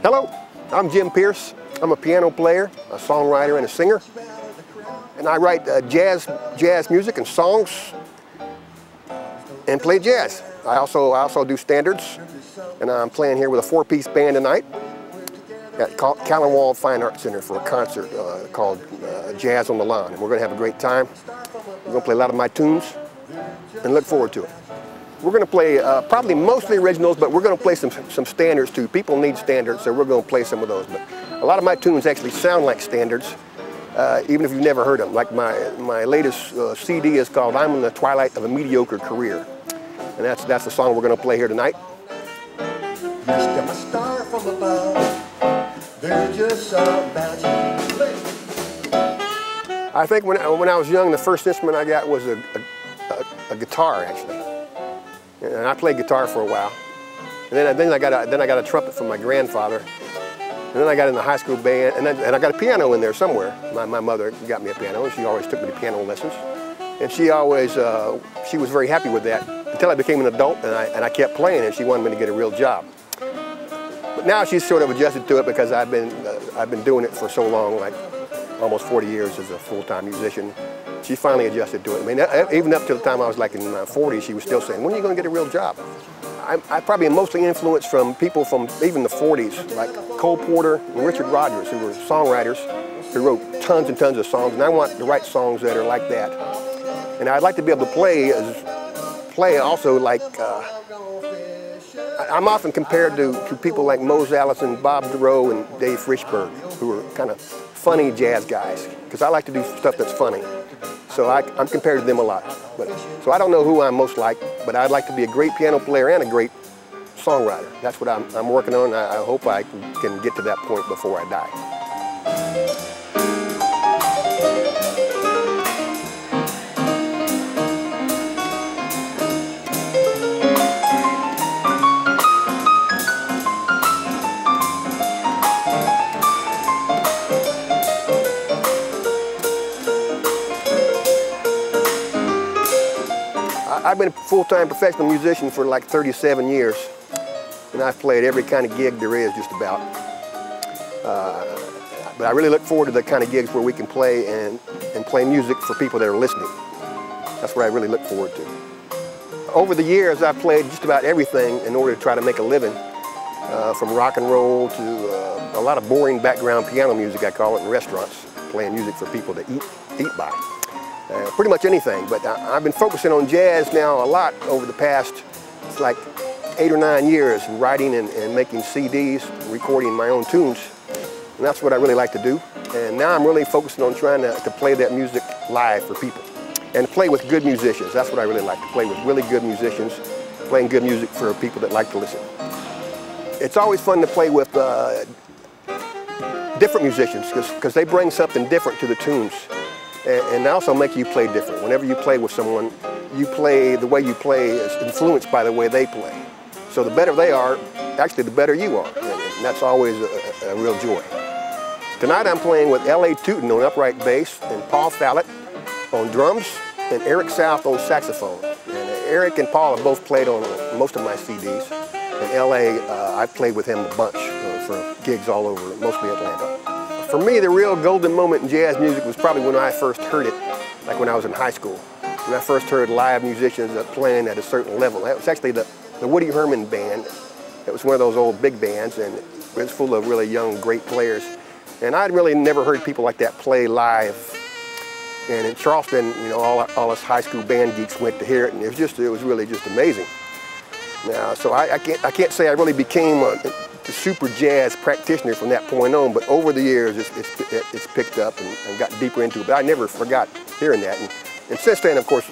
Hello, I'm Jim Pearce. I'm a piano player, a songwriter, and a singer. And I write jazz music and songs and play jazz. I also do standards, and I'm playing here with a four-piece band tonight at Callan Fine Arts Center for a concert called Jazz on the Lawn. And we're going to have a great time. We're going to play a lot of my tunes and look forward to it. We're going to play probably mostly originals, but we're going to play some standards too. People need standards, so we're going to play some of those. But a lot of my tunes actually sound like standards, even if you've never heard them. Like my latest CD is called "I'm in the Twilight of a Mediocre Career," and that's the song we're going to play here tonight. I'm a star from above. They're just about you. I think when I was young, the first instrument I got was a guitar, actually. And I played guitar for a while. And then I got a trumpet from my grandfather. And then I got in the high school band, and I got a piano in there somewhere. My mother got me a piano, and she always took me to piano lessons. And she was very happy with that until I became an adult, and I kept playing, and she wanted me to get a real job. But now she's sort of adjusted to it because I've been doing it for so long, like almost 40 years as a full-time musician. She finally adjusted to it. I mean, even up to the time I was like in my 40s, she was still saying, "When are you going to get a real job?" I probably am mostly influenced from people from even the 40s, like Cole Porter and Richard Rodgers, who were songwriters who wrote tons and tons of songs, and I want to write songs that are like that. And I'd like to be able to play also like, I'm often compared to people like Mose Allison, Bob Dorough, and Dave Frischberg, who are kind of funny jazz guys, because I like to do stuff that's funny. So I'm compared to them a lot. So I don't know who I'm most like, but I'd like to be a great piano player and a great songwriter. That's what I'm working on. I hope I can get to that point before I die. I've been a full-time professional musician for like 37 years, and I've played every kind of gig there is, just about. But I really look forward to the kind of gigs where we can play and play music for people that are listening. That's what I really look forward to. Over the years, I've played just about everything in order to try to make a living, from rock and roll to a lot of boring background piano music, I call it, in restaurants, playing music for people to eat by. Pretty much anything, but I've been focusing on jazz now a lot over the past, it's like 8 or 9 years, writing and making CDs, recording my own tunes, and that's what I really like to do. And now I'm really focusing on trying to play that music live for people, and play with good musicians. That's what I really like, to play with really good musicians, playing good music for people that like to listen. It's always fun to play with different musicians, because they bring something different to the tunes. And also make you play different. Whenever you play with someone, you play, the way you play is influenced by the way they play. So the better they are, actually the better you are. And that's always a real joy. Tonight I'm playing with L.A. Tootin on upright bass, and Paul Fallett on drums, and Eric South on saxophone. And Eric and Paul have both played on most of my CDs. And L.A., I've played with him a bunch for gigs all over, mostly Atlanta. For me, the real golden moment in jazz music was probably when I first heard it, like when I was in high school. When I first heard live musicians playing at a certain level. That was actually the Woody Herman band. It was one of those old big bands, and it was full of really young, great players. And I'd really never heard people like that play live. And in Charleston, you know, all us high school band geeks went to hear it, and it was really just amazing. Now, so I can't say I really became a super jazz practitioner from that point on, but over the years it's picked up and got deeper into it. But I never forgot hearing that. And since then, of course,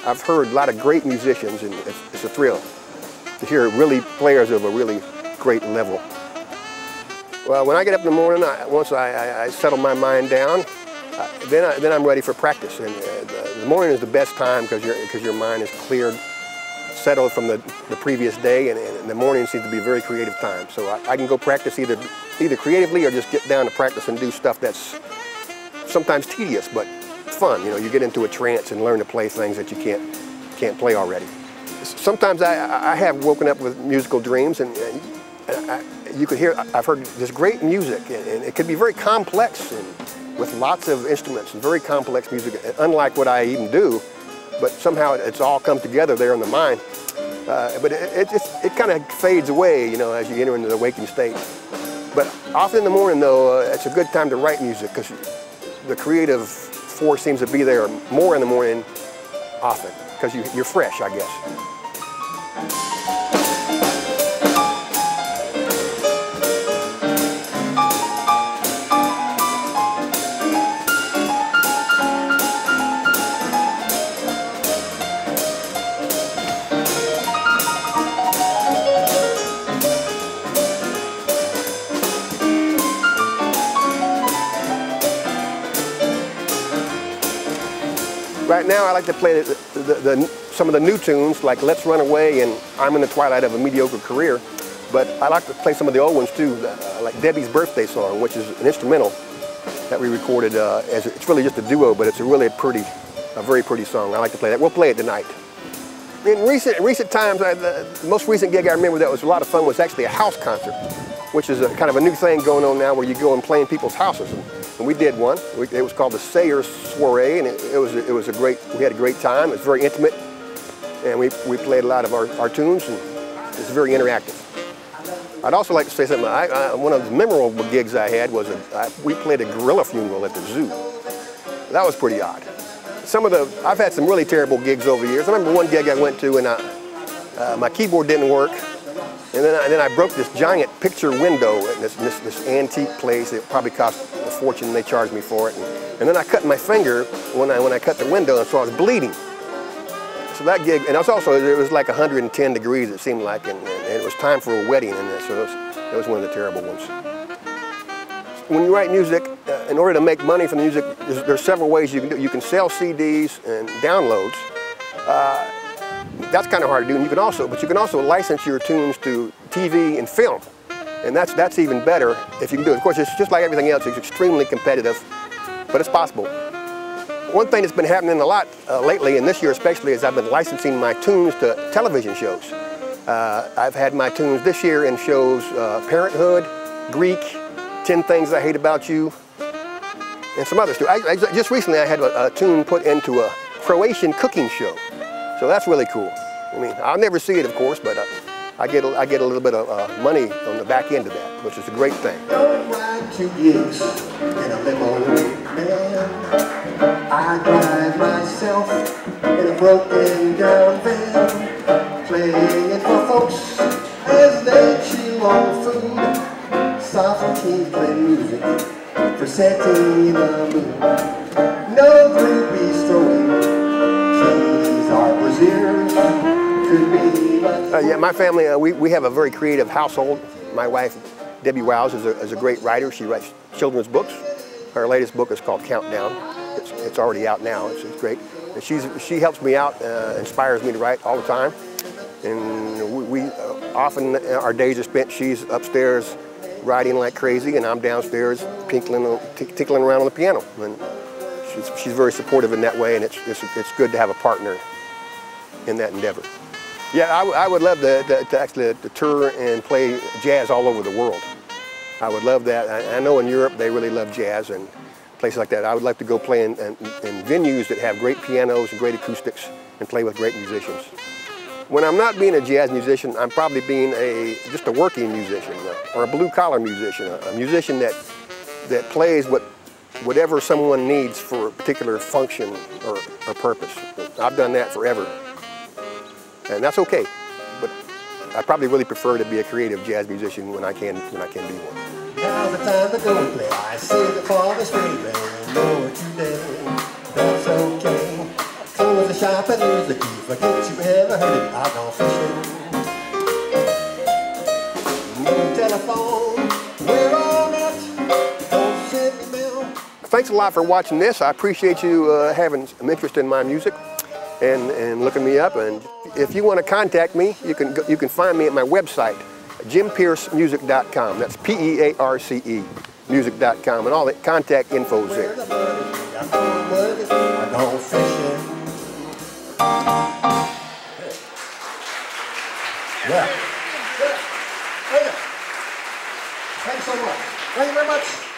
I've heard a lot of great musicians, and it's a thrill to hear really players of a really great level. Well, when I get up in the morning, once I settle my mind down, then I'm ready for practice. And the morning is the best time because your mind is cleared, settled from the previous day, and the morning seems to be a very creative time. So I can go practice either creatively or just get down to practice and do stuff that's sometimes tedious but fun. You know, you get into a trance and learn to play things that you can't play already. Sometimes I have woken up with musical dreams, and you could hear, I've heard this great music, and it could be very complex and with lots of instruments and very complex music, unlike what I even do, but somehow it's all come together there in the mind. But it kind of fades away, you know, as you enter into the waking state. But often in the morning, though, it's a good time to write music because the creative force seems to be there more in the morning often because you're fresh, I guess. Right now, I like to play some of the new tunes, like Let's Run Away and I'm in the Twilight of a Mediocre Career. But I like to play some of the old ones too, like Debbie's Birthday Song, which is an instrumental that we recorded. It's really just a duo, but it's a very pretty song. I like to play that. We'll play it tonight. In recent times, the most recent gig I remember that was a lot of fun was actually a house concert, which is kind of a new thing going on now where you go and play in people's houses. And we did one. It was called the Sayers Soiree, and we had a great time. It was very intimate, and we played a lot of our tunes, and it was very interactive. I'd also like to say something. One of the memorable gigs I had was we played a gorilla funeral at the zoo. That was pretty odd. I've had some really terrible gigs over the years. I remember one gig I went to, and my keyboard didn't work. And then I broke this giant picture window in this antique place. It probably cost a fortune, and they charged me for it. And then I cut my finger when I cut the window, and so I was bleeding. So that gig, and it was like 110 degrees, it seemed like, and it was time for a wedding, and so it was one of the terrible ones. When you write music, in order to make money from the music, there's several ways you can do it. You can sell CDs and downloads. That's kind of hard to do, and you can also license your tunes to TV and film, and that's even better if you can do it. Of course, it's just like everything else; it's extremely competitive, but it's possible. One thing that's been happening a lot lately, and this year especially, is I've been licensing my tunes to television shows. I've had my tunes this year in shows Parenthood, Greek, 10 Things I Hate About You, and some others too. Just recently, I had a tune put into a Croatian cooking show. So that's really cool. I mean, I'll never see it, of course, but I get a little bit of money on the back end of that, which is a great thing. Don't ride 2 gigs in a limo, man. I drive myself in a broken down van, playing for folks as they chew on food. Soft keys play music for setting in the mood. No groupies throwing yeah, my family, we have a very creative household. My wife, Debbie Wiles, is a great writer. She writes children's books. Her latest book is called Countdown. It's already out now. It's great. And she helps me out, inspires me to write all the time. And we often, our days are spent, she's upstairs writing like crazy, and I'm downstairs tinkling around on the piano. And she's very supportive in that way, and it's good to have a partner in that endeavor. Yeah, I would love to actually tour and play jazz all over the world. I would love that. I know in Europe they really love jazz and places like that. I would like to go play in venues that have great pianos and great acoustics and play with great musicians. When I'm not being a jazz musician, I'm probably being just a working musician or a blue-collar musician, a musician that plays whatever someone needs for a particular function or purpose. I've done that forever. And that's okay, but I probably really prefer to be a creative jazz musician when I can be one. Now's the time to go play. I sing it for the straight man. Know it today. That's okay. Close the shop and lose the key. Forget you ever heard it. I've gone fishing. No telephone. We're on it. Don't send me mail. Thanks a lot for watching this. I appreciate you having some interest in my music and looking me up. And if you want to contact me, you can find me at my website, JimPearceMusic.com. That's Pearce music.com, and all the contact info is there. Yeah. Good. Thank you. Thanks so much. Thank you very much.